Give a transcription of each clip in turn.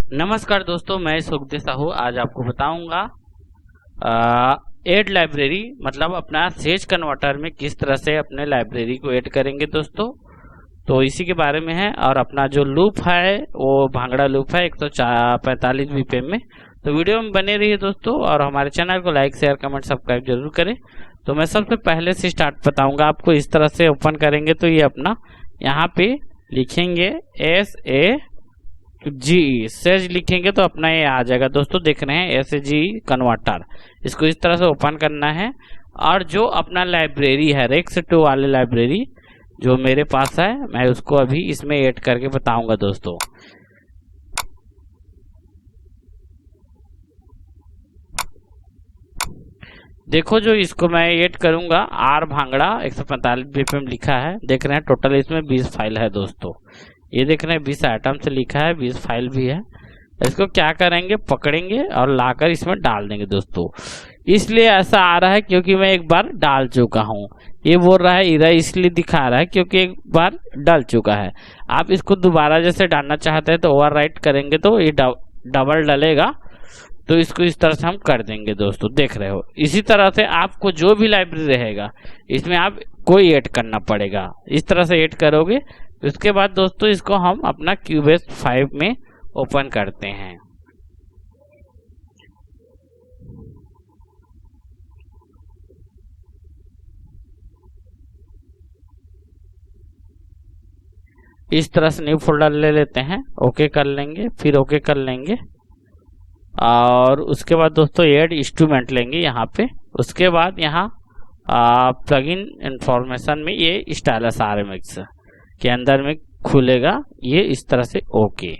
नमस्कार दोस्तों, मैं सुखदेव साहू आज आपको बताऊंगा ऐड लाइब्रेरी मतलब अपना सेज कन्वर्टर में किस तरह से अपने लाइब्रेरी को ऐड करेंगे दोस्तों। तो इसी के बारे में है। और अपना जो लूप है वो भांगड़ा लूप है 145 बीपीएम में। तो वीडियो में बने रहिए दोस्तों, और हमारे चैनल को लाइक शेयर कमेंट सब्सक्राइब जरूर करें। तो मैं सबसे पहले से स्टार्ट बताऊंगा आपको। इस तरह से ओपन करेंगे तो ये अपना यहाँ पे लिखेंगे SAG सेज लिखेंगे तो अपना ये आ जाएगा दोस्तों। देख रहे हैं SAG कन्वर्टर, इसको इस तरह से ओपन करना है। और जो अपना लाइब्रेरी है रेक्स 2 वाले लाइब्रेरी जो मेरे पास है, मैं उसको अभी इसमें ऐड करके बताऊंगा दोस्तों। देखो जो इसको मैं ऐड करूंगा आर भांगड़ा 145 बीपीएम लिखा है। देख रहे हैं टोटल इसमें 20 फाइल है दोस्तों। ये देख रहे हैं 20 आइटम से लिखा है, 20 फाइल भी है। इसको क्या करेंगे, पकड़ेंगे और लाकर इसमें डाल देंगे दोस्तों। इसलिए ऐसा आ रहा है क्योंकि मैं एक बार डाल चुका हूँ। ये बोल रहा है इधर इसलिए दिखा रहा है क्योंकि एक बार डाल चुका है। आप इसको दोबारा जैसे डालना चाहते हैं तो ओवरराइट करेंगे तो ये डबल डलेगा। तो इसको इस तरह से हम कर देंगे दोस्तों। देख रहे हो, इसी तरह से आपको जो भी लाइब्रेरी रहेगा इसमें आप कोई ऐड करना पड़ेगा। इस तरह से ऐड करोगे। उसके बाद दोस्तों इसको हम अपना क्यूबेस 5 में ओपन करते हैं। इस तरह से न्यू फोल्डर ले लेते हैं, ओके कर लेंगे, फिर ओके कर लेंगे। और उसके बाद दोस्तों ऐड इंस्ट्रूमेंट लेंगे यहाँ पे। उसके बाद यहाँ प्लगइन इंफॉर्मेशन में ये स्टाइलस RMX के अंदर में खुलेगा। ये इस तरह से ओके,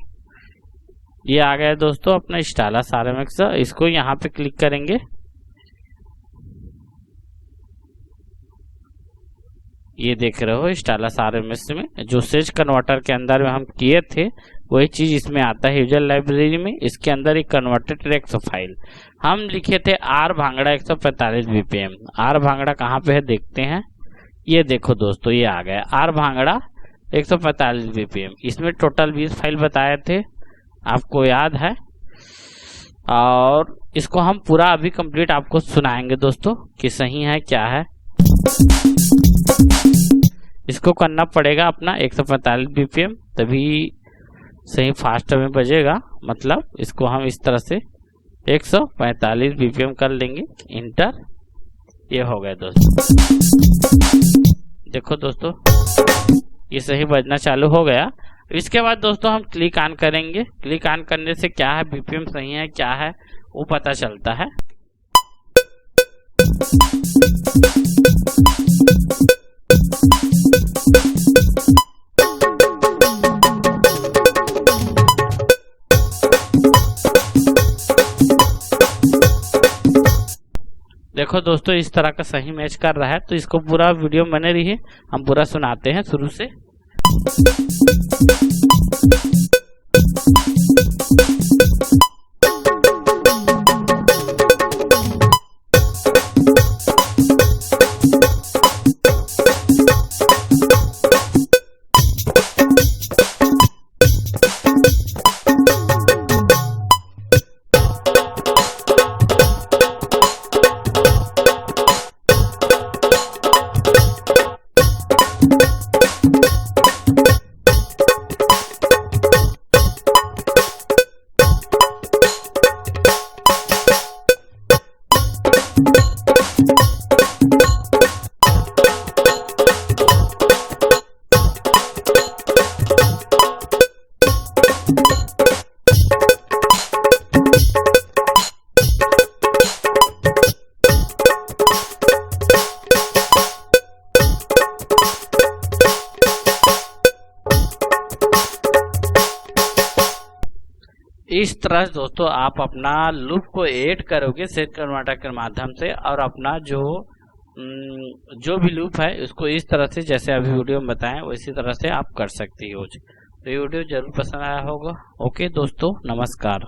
ये आ गया दोस्तों अपना स्टाइलस RMX। इसको यहाँ पे क्लिक करेंगे। ये देख रहे हो स्टाइलस RMX में जो सेज कन्वर्टर के अंदर में हम किए थे वही चीज इसमें आता है। यूजर लाइब्रेरी में इसके अंदर एक कन्वर्टेड रेक्स फाइल हम लिखे थे R bhangra 145 BPM. R bhangra कहाँ पे है देखते हैं। ये देखो दोस्तों, ये आ गया आर भांगड़ा 145 बीपीएम। इसमें टोटल 20 फाइल बताए थे, आपको याद है। और इसको हम पूरा अभी कंप्लीट आपको सुनाएंगे दोस्तों कि सही है क्या है। इसको करना पड़ेगा अपना 145 बीपीएम, तभी सही फास्ट में बजेगा। मतलब इसको हम इस तरह से 145 बीपीएम कर लेंगे, इंटर। ये हो गया दोस्तों। देखो दोस्तों ये सही बजना चालू हो गया। इसके बाद दोस्तों हम क्लिक ऑन करेंगे। क्लिक ऑन करने से क्या है, बीपीएम सही है क्या है वो पता चलता है। देखो दोस्तों इस तरह का सही मैच कर रहा है। तो इसको पूरा वीडियो बने रही है, हम पूरा सुनाते हैं शुरू से। इस तरह दोस्तों आप अपना लूप को ऐड करोगे सेज कन्वर्टर के माध्यम से। और अपना जो भी लूप है उसको इस तरह से जैसे अभी वीडियो में बताएं उसी तरह से आप कर सकते हो। तो ये वीडियो जरूर पसंद आया होगा। ओके दोस्तों, नमस्कार।